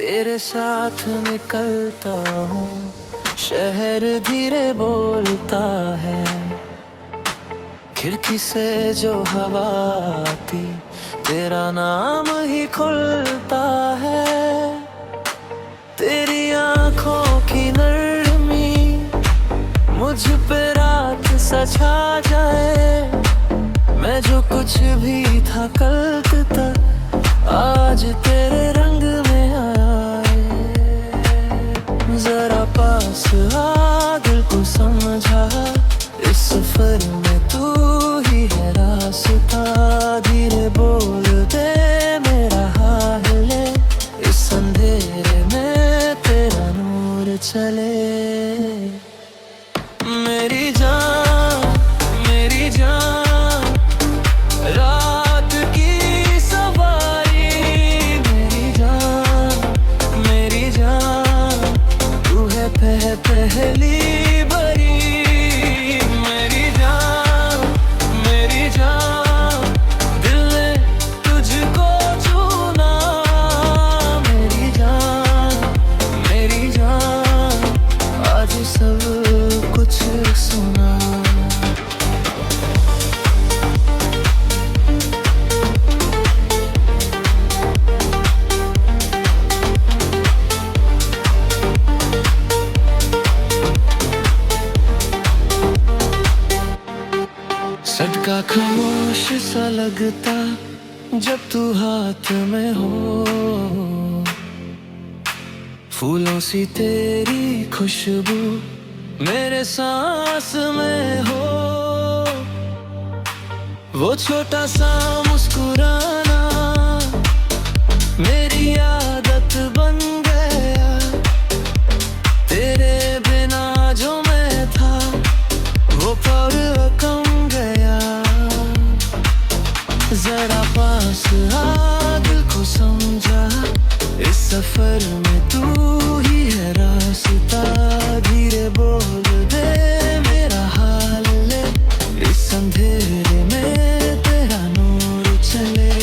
तेरे साथ निकलता हूँ, शहर धीरे बोलता है। खिड़की से जो हवा आती, तेरा नाम ही खुलता है। तेरी आंखों की नरमी मुझ पे रात सा छा जाए। मैं जो कुछ भी था कल तक, आज तेरे रंग में आया है। जरा पास आ, दिल को समझा, इस सफर में तू ही है रास्ता। धीरे बोल दे मेरा हाल ले, इस अंधेरे में तेरा नूर चले। मेरी जान, मेरी जान, रात की सवारी। मेरी जान, मेरी जान, तू है पहली बरी। मेरी जान, मेरी जान, दिल ने तुझको चुना। मेरी जान, आज सब कुछ सुना। सटका खामोश सा लगता जब तू हाथ में हो। फूलों सी तेरी खुशबू मेरे सांस में हो। वो छोटा सा मुस्कुराना मेरी आदत बन गया। तेरे बिना जो मैं था, वो पल कम गया। जरा पास आ, दिल को समझा, इस सफर में तू ही है रास्ता। धीरे बोल दे मेरा हाल ले, इस अंधेरे में तेरा नूर चले।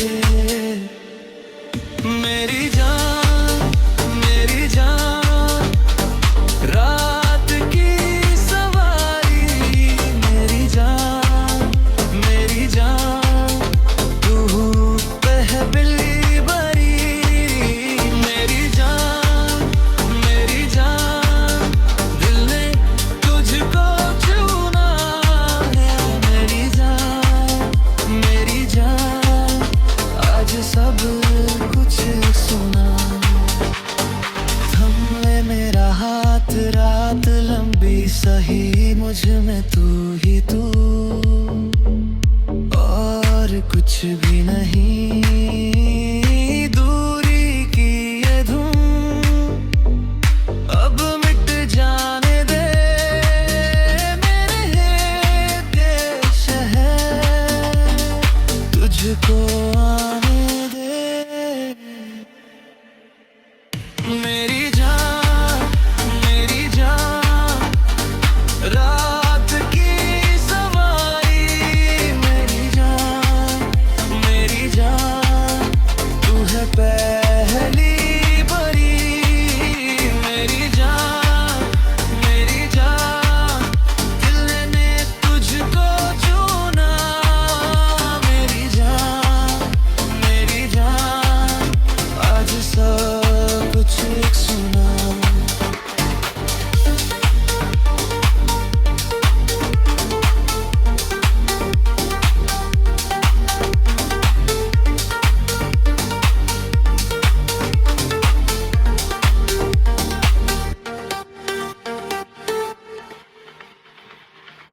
मेरी जान, मेरी जान, रात की सवारी। मेरी जान, मेरी जान, तू पहली बरी। मेरी जान, मेरी जान, दिल ने तुझको चुना है। मेरी जान, आज सब कुछ सुना। थम ले मेरा हाथ, रात लंबी सही, मुझ में तू ही तू, और कुछ भी नहीं। दूरी की ये धुन अब मिट जाने दे। मेरे देश है, तुझको